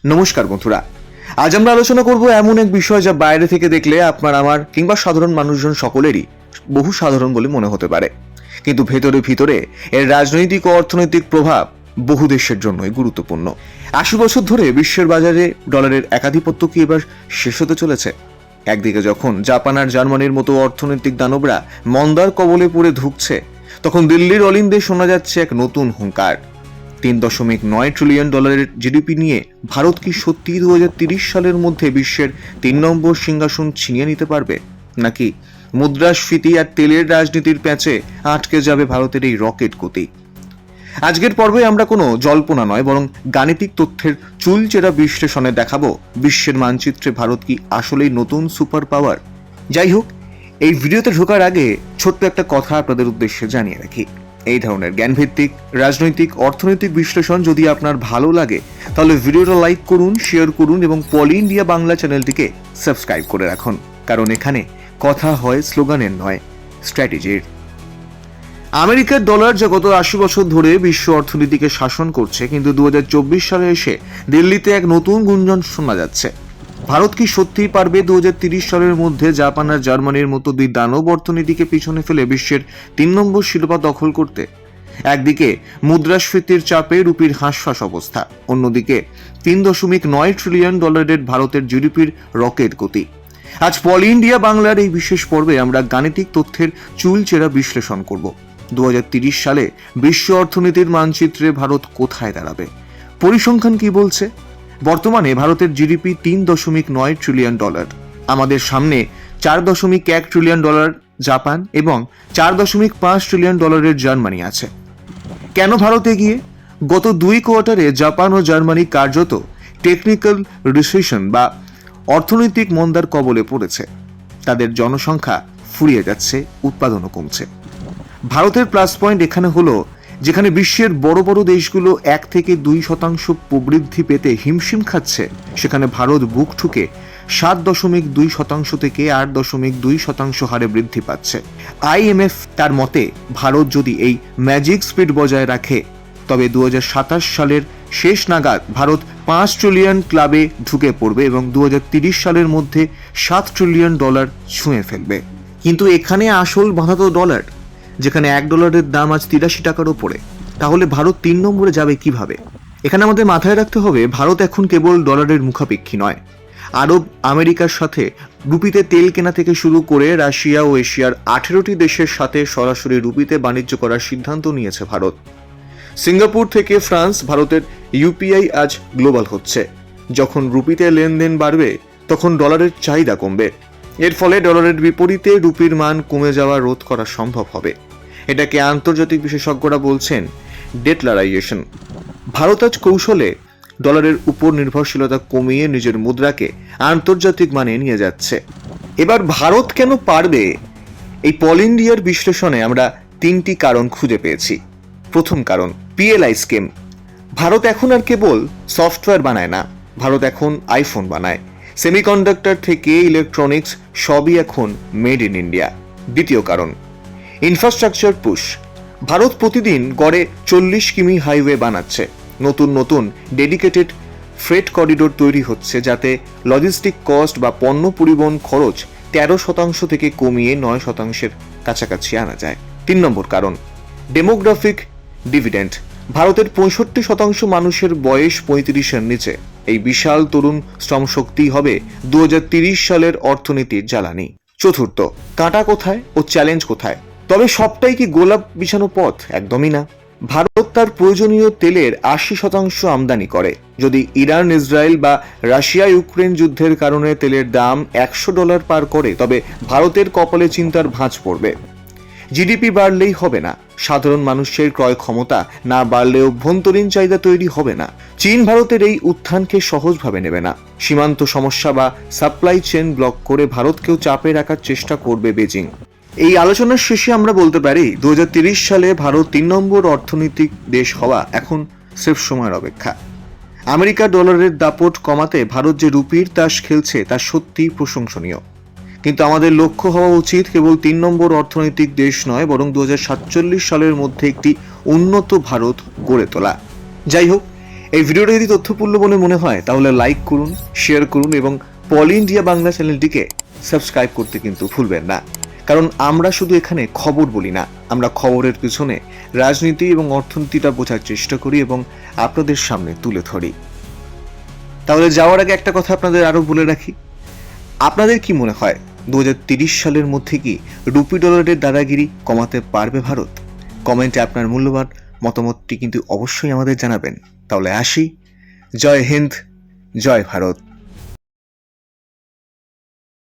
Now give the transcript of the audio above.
নমস্কার বন্ধুরা, আজ আমরা আলোচনা করব এমন এক বিষয় যা বাইরে থেকে দেখলে আপনার আমার কিংবা সাধারণ মানুষজন সকলেরই বহু সাধারণ বলে মনে হতে পারে, কিন্তু ভেতরে ভিতরে এর রাজনৈতিক ও অর্থনৈতিক প্রভাব বহু দেশের জন্যই গুরুত্বপূর্ণ। ৮০ বছর ধরে বিশ্বের বাজারে ডলারের একাধিপত্য কি এবার শেষ হতে চলেছে? একদিকে যখন জাপান আর জার্মানির মতো অর্থনৈতিক দানবরা মন্দার কবলে পড়ে ধুঁকছে, তখন দিল্লির অলিন্দে শোনা যাচ্ছে এক নতুন হুঙ্কার। ৩.৯ ট্রিলিয়ন ডলারের জিডিপি নিয়ে ভারত কি সত্যি ২০৩০ সালের মধ্যে বিশ্বের ৩ নম্বর সিংহাসন ছিনিয়ে নিতে পারবে, নাকি মুদ্রাস্ফীতি আর তেলের রাজনীতির প্যাঁচে আটকে যাবে ভারতের এই রকেট গতি? আজকের পর্বে আমরা কোনো জল্পনা নয়, বরং গাণিতিক তথ্যের চুলচেরা বিশ্লেষণে দেখাবো বিশ্বের মানচিত্রে ভারত কি আসলেই নতুন সুপার পাওয়ার। যাই হোক, এই ভিডিওতে ঢোকার আগে ছোট্ট একটা কথা আপনাদের উদ্দেশ্যে জানিয়ে রাখি। এই ধরনের জ্ঞানভিত্তিক রাজনৈতিক অর্থনৈতিক বিশ্লেষণ যদি আপনার ভালো লাগে, তাহলে ভিডিওটা লাইক করুন, শেয়ার করুন এবং পলি ইন্ডিয়া বাংলা চ্যানেলটিকে সাবস্ক্রাইব করে রাখুন, কারণ এখানে কথা হয় স্লোগানের নয়, স্ট্র্যাটেজির। আমেরিকার ডলার যা গত ৮০ বছর ধরে বিশ্ব অর্থনীতিকে শাসন করছে, কিন্তু ২০২৪ সালে এসে দিল্লিতে এক নতুন গুঞ্জন শোনা যাচ্ছে। ভারত কি সত্যিই পারবে ২০৩০ সালের মধ্যে জাপান আর জার্মানির মতো দুই দানব অর্থনীতিকে পিছনে ফেলে বিশ্বের ৩ নম্বর শিরোপা দখল করতে? একদিকে মুদ্রাস্ফীতির চাপে রুপির হাঁসফাঁস অবস্থা, অন্যদিকে ৩.৯ ট্রিলিয়ন ডলারের ভারতের জিডিপির রকেট গতি। আজ পলি ইন্ডিয়া বাংলার এই বিশেষ পর্বে আমরা গাণিতিক তথ্যের চুলচেরা বিশ্লেষণ করব। ২০৩০ সালে বিশ্ব অর্থনীতির মানচিত্রে ভারত কোথায় দাঁড়াবে? পরিসংখ্যান কি বলছে? বর্তমানে ভারতের জিডিপি ৩.৯ ট্রিলিয়ন ডলার। আমাদের সামনে ৪.১ ট্রিলিয়ন ডলার জাপান এবং ৪.৫ ট্রিলিয়ন ডলারের জার্মানি আছে। কেন ভারত এগিয়ে? গত ২ কোয়ার্টারে জাপান ও জার্মানি কার্যত টেকনিক্যাল রিসেশন বা অর্থনৈতিক মন্দার কবলে পড়েছে। তাদের জনসংখ্যা ফুরিয়ে যাচ্ছে, উৎপাদনও কমছে। ভারতের প্লাস পয়েন্ট এখানে হলো, যেখানে বিশ্বের বড় বড় দেশগুলো ১ থেকে ২% প্রবৃদ্ধি পেতে হিমশিম খাচ্ছে, সেখানে ভারত বুক ঠুকে ৭.২% থেকে ৮.২% হারে বৃদ্ধি পাচ্ছে। IMF তার মতে ভারত যদি এই ম্যাজিক স্পিড বজায় রাখে, তবে ২০২৭ সালের শেষ নাগাদ ভারত ৫ ট্রিলিয়ন ক্লাবে ঢুকে পড়বে এবং ২০৩০ সালের মধ্যে ৭ ট্রিলিয়ন ডলার ছুঁয়ে ফেলবে। কিন্তু এখানে আসল বাধা তো ডলার, যেখানে $1 দাম আজ ৮৩ টাকার ওপরে। তাহলে ভারত ৩ নম্বরে যাবে কিভাবে? এখানে আমাদের মাথায় রাখতে হবে, ভারত এখন কেবল ডলারের মুখাপেক্ষী নয়। আরব আমেরিকার সাথে রুপিতে তেল কেনা থেকে শুরু করে রাশিয়া ও এশিয়ার 18টি দেশের সাথে সরাসরি রুপিতে বাণিজ্য করার সিদ্ধান্ত নিয়েছে ভারত। সিঙ্গাপুর থেকে ফ্রান্স, ভারতের ইউপিআই আজ গ্লোবাল হচ্ছে। যখন রুপিতে লেনদেন বাড়বে, তখন ডলারের চাহিদা কমবে। এর ফলে ডলারের বিপরীতে রুপির মান কমে যাওয়া রোধ করা সম্ভব হবে। এটাকে আন্তর্জাতিক বিশেষজ্ঞরা বলছেন ডেটলারাইজেশন। ভারত আজ কৌশলে ডলারের উপর নির্ভরশীলতা কমিয়ে নিজের মুদ্রাকে আন্তর্জাতিক মানে নিয়ে যাচ্ছে। এবার ভারত কেন পারবে? এই পল ইন্ডিয়ার বিশ্লেষণে আমরা 3টি কারণ খুঁজে পেয়েছি। প্রথম কারণ, PLI স্কিম। ভারত এখন আর কেবল সফটওয়্যার বানায় না, ভারত এখন আইফোন বানায়। সেমিকন্ডাক্টর থেকে ইলেকট্রনিক্স সবই এখন মেড ইন ইন্ডিয়া। দ্বিতীয় কারণ, ইনফ্রাস্ট্রাকচার পুশ। ভারত প্রতিদিন গড়ে 40 কিমি হাইওয়ে বানাচ্ছে। নতুন নতুন ডেডিকেটেড ফ্রেট করিডোর তৈরি হচ্ছে, যাতে লজিস্টিক কস্ট বা পণ্য পরিবহন খরচ 13% থেকে কমিয়ে 9%-এর কাছাকাছি আনা যায়। 3 নম্বর কারণ, ডেমোগ্রাফিক ডিভিডেন্ড। ভারতের 65% মানুষের বয়স 35-এর নিচে। এই বিশাল তরুণ শ্রমশক্তি হবে ২০৩০ সালের অর্থনীতির জ্বালানি। চতুর্থ, কাঁটা কোথায় ও চ্যালেঞ্জ কোথায়? তবে সবটাই কি গোলাপ বিছানো পথ? একদমই না। ভারত তার প্রয়োজনীয় তেলের 80% আমদানি করে। যদি ইরান, ইসরায়েল বা রাশিয়া ইউক্রেন যুদ্ধের কারণে তেলের দাম $100 পার করে, তবে ভারতের কপালে চিন্তার ভাঁজ পড়বে। জিডিপি বাড়লেই হবে না, সাধারণ মানুষের ক্রয় ক্ষমতা না বাড়লে অভ্যন্তরীণ চাহিদা তৈরি হবে না। চীন ভারতের এই উত্থানকে সহজভাবে নেবে না। সীমান্ত সমস্যা বা সাপ্লাই চেইন ব্লক করে ভারতকেও চাপে রাখার চেষ্টা করবে বেজিং। এই আলোচনার শেষে আমরা বলতে পারি, ২০৩০ সালে ভারত ৩ নম্বর অর্থনৈতিক দেশ হওয়া এখন স্রেফ সময়ের অপেক্ষা। আমেরিকা ডলারের দাপট কমাতে ভারত যে রুপির তাস খেলছে, তা সত্যিই প্রশংসনীয়। কিন্তু আমাদের লক্ষ্য হওয়া উচিত কেবল ৩ নম্বর অর্থনৈতিক দেশ নয়, বরং ২০৪৭ সালের মধ্যে একটি উন্নত ভারত গড়ে তোলা। যাই হোক, এই ভিডিওটা যদি তথ্যপূর্ণ বলে মনে হয় তাহলে লাইক করুন, শেয়ার করুন এবং পল ইন্ডিয়া বাংলা চ্যানেলটিকে সাবস্ক্রাইব করতে কিন্তু ভুলবেন না। কারণ আমরা শুধু এখানে খবর বলি না, আমরা খবরের পিছনে রাজনীতি এবং অর্থনীতিটা বোঝার চেষ্টা করি এবং আপনাদের সামনে তুলে ধরি। তাহলে যাওয়ার আগে একটা কথা আপনাদের আরো বলে রাখি, আপনাদের কি মনে হয় 2030 সালের মধ্যে কি রুপি ডলারের দাদাগিরি কমাতে পারবে ভারত? কমেন্টে আপনার মূল্যবান মতামতটি কিন্তু অবশ্যই আমাদের জানাবেন। তাহলে আসি, জয় হিন্দ, জয় ভারত।